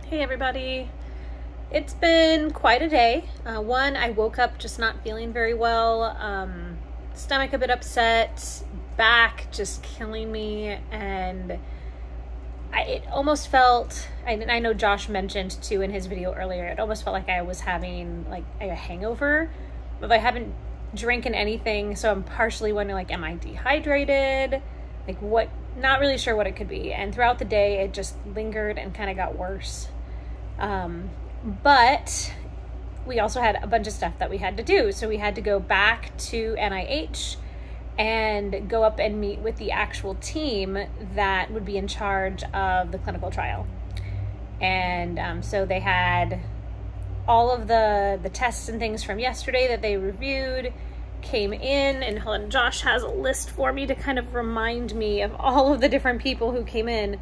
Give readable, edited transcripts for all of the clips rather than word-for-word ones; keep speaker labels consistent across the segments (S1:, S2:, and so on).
S1: Hey everybody, it's been quite a day. One, I woke up just not feeling very well, stomach a bit upset, back just killing me, and it almost felt, I know Josh mentioned too in his video earlier, it almost felt like I was having like a hangover, but I haven't drinking anything, so I'm partially wondering, like, am I dehydrated? Like, what? Not really sure what it could be. And throughout the day, it just lingered and kind of got worse. But we also had a bunch of stuff that we had to do. So we had to go back to NIH and go up and meet with the actual team that would be in charge of the clinical trial. And so they had all of the tests and things from yesterday that they reviewed came in, and hold on, Josh has a list for me to kind of remind me of all of the different people who came in.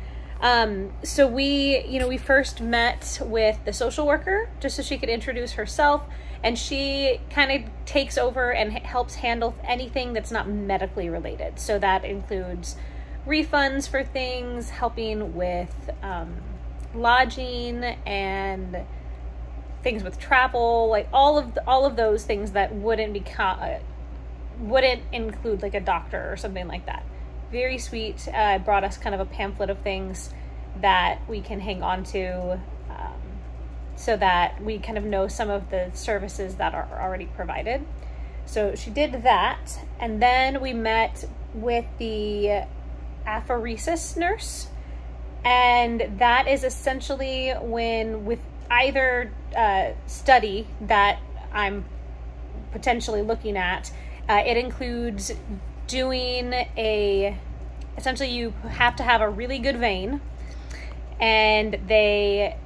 S1: So we first met with the social worker just so she could introduce herself, and she kind of takes over and helps handle anything that's not medically related. So that includes refunds for things, helping with lodging and things with travel, like all of those things that wouldn't include like a doctor or something like that. Very sweet. Brought us kind of a pamphlet of things that we can hang on to, so that we kind of know some of the services that are already provided. So she did that, and then we met with the apheresis nurse, and that is essentially when with either study that I'm potentially looking at, it includes doing essentially you have to have a really good vein, and they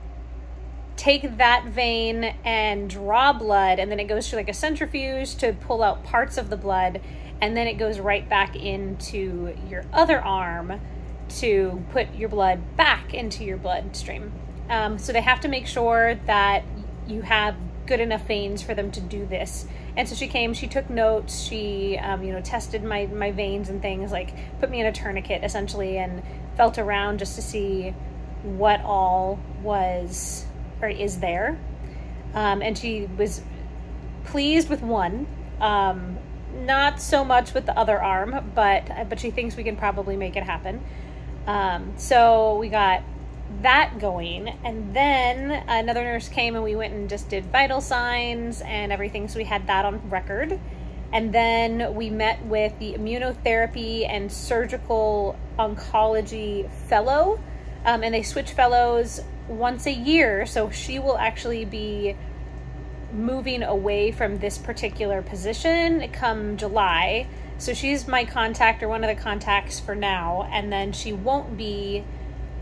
S1: take that vein and draw blood, and then it goes through like a centrifuge to pull out parts of the blood, and then it goes right back into your other arm to put your blood back into your bloodstream. So they have to make sure that you have good enough veins for them to do this. And so she came, she took notes, she tested my veins and things, like put me in a tourniquet essentially, and felt around just to see what all was or is there. And she was pleased with one, not so much with the other arm, but she thinks we can probably make it happen. So we got that going, and then another nurse came and we went and just did vital signs and everything, so we had that on record. And then we met with the immunotherapy and surgical oncology fellow, and they switch fellows once a year, so she will actually be moving away from this particular position come July. So she's my contact, or one of the contacts for now, and then she won't be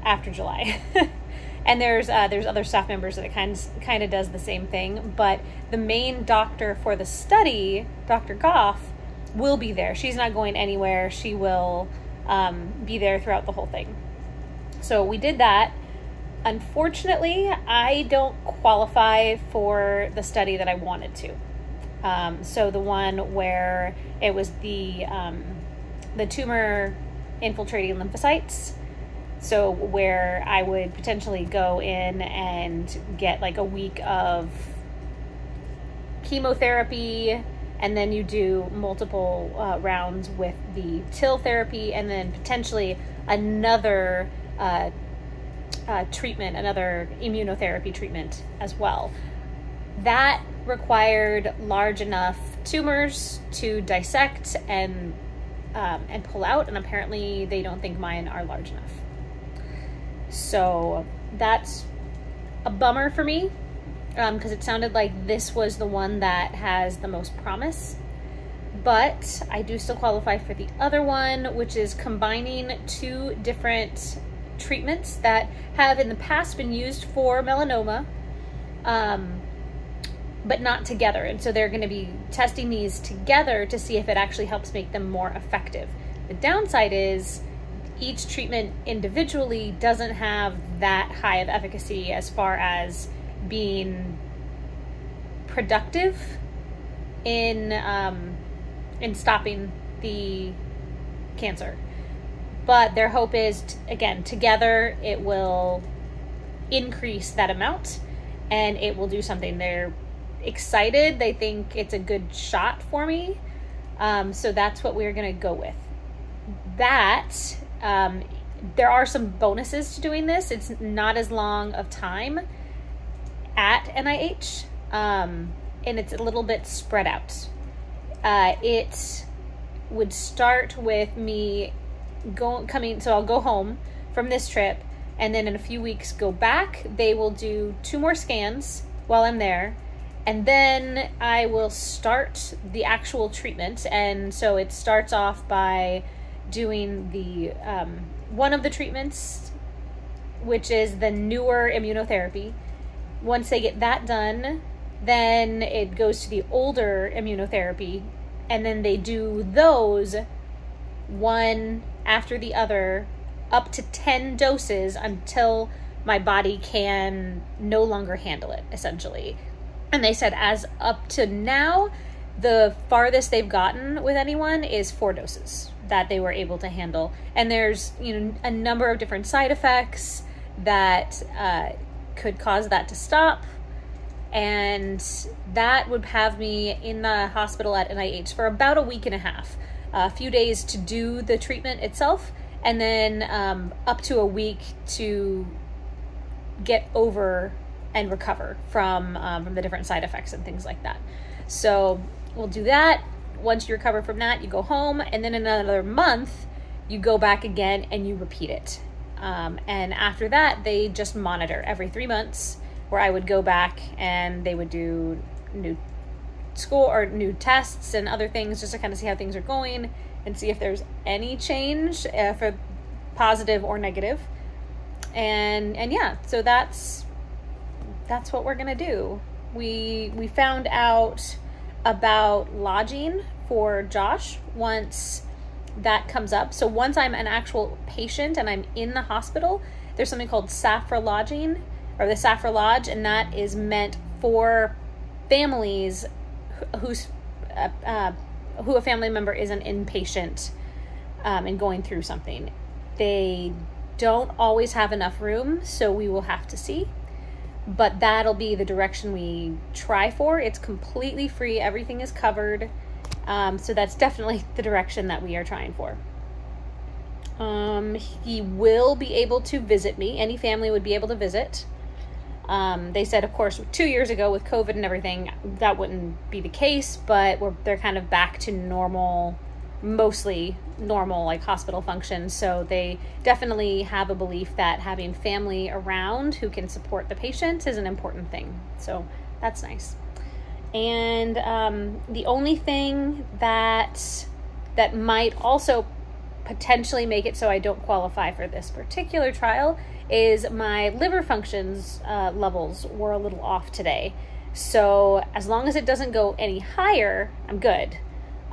S1: after July. And there's other staff members that it kind of does the same thing, but the main doctor for the study, Dr. Goff, will be there. She's not going anywhere. She will be there throughout the whole thing. So we did that. Unfortunately, I don't qualify for the study that I wanted to. So the one where it was the tumor infiltrating lymphocytes. So where I would potentially go in and get like a week of chemotherapy, and then you do multiple rounds with the TIL therapy, and then potentially another treatment, another immunotherapy treatment as well. That required large enough tumors to dissect and pull out, and apparently they don't think mine are large enough. So that's a bummer for me, because it sounded like this was the one that has the most promise. But I do still qualify for the other one, which is combining two different treatments that have in the past been used for melanoma, but not together. And so they're going to be testing these together to see if it actually helps make them more effective. The downside is each treatment individually doesn't have that high of efficacy as far as being productive in stopping the cancer. But their hope is, again, together it will increase that amount, and it will do something. They're excited. They think it's a good shot for me. So that's what we're going to go with. That, there are some bonuses to doing this. It's not as long of time at NIH, and it's a little bit spread out. It would start with me so I'll go home from this trip, and then in a few weeks go back. They will do 2 more scans while I'm there, and then I will start the actual treatment. And so it starts off by doing the one of the treatments, which is the newer immunotherapy. Once they get that done, then it goes to the older immunotherapy, and then they do those one after the other, up to 10 doses, until my body can no longer handle it, essentially. And they said as up to now, the farthest they've gotten with anyone is 4 doses that they were able to handle. And there's, a number of different side effects that could cause that to stop. And that would have me in the hospital at NIH for about a week and a half. A few days to do the treatment itself, and then up to a week to get over and recover from the different side effects and things like that. So we'll do that. Once you recover from that, you go home, and then in another month, you go back again and you repeat it. And after that, they just monitor every 3 months, where I would go back and they would do new tests and other things, just to kind of see how things are going and see if there's any change, for positive or negative. And yeah, so that's what we're gonna do. We found out about lodging for Josh once that comes up. So once I'm an actual patient and I'm in the hospital, there's something called SAFRA lodging, or the SAFRA Lodge, and that is meant for families who a family member is an inpatient and going through something. They don't always have enough room, so we will have to see. But that'll be the direction we try for. It's completely free. Everything is covered. So that's definitely the direction that we are trying for. He will be able to visit me. Any family would be able to visit. They said, of course, 2 years ago with COVID and everything, that wouldn't be the case, but they're kind of back to normal, mostly normal, like hospital functions. So they definitely have a belief that having family around who can support the patient is an important thing. So that's nice. And the only thing that might also potentially make it so I don't qualify for this particular trial is my liver functions levels were a little off today. So as long as it doesn't go any higher, I'm good.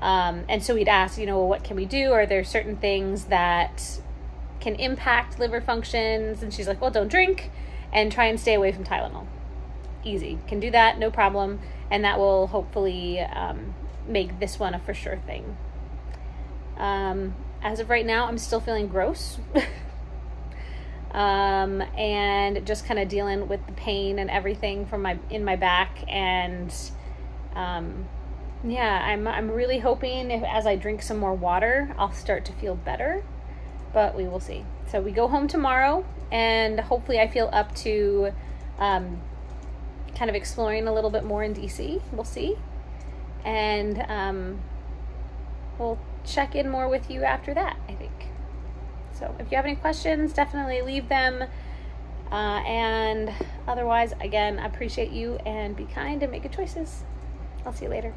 S1: And so we'd ask, well, what can we do? Are there certain things that can impact liver functions? And she's like, well, don't drink and try and stay away from Tylenol. Easy. Can do that, no problem. And that will hopefully make this one a for sure thing. As of right now, I'm still feeling gross. And just kind of dealing with the pain and everything in my back. And yeah, I'm really hoping as I drink some more water, I'll start to feel better, but we will see. So we go home tomorrow, and hopefully I feel up to kind of exploring a little bit more in DC. We'll see. And we'll check in more with you after that, I think. So if you have any questions, definitely leave them. And otherwise, again, I appreciate you, and be kind and make good choices. I'll see you later.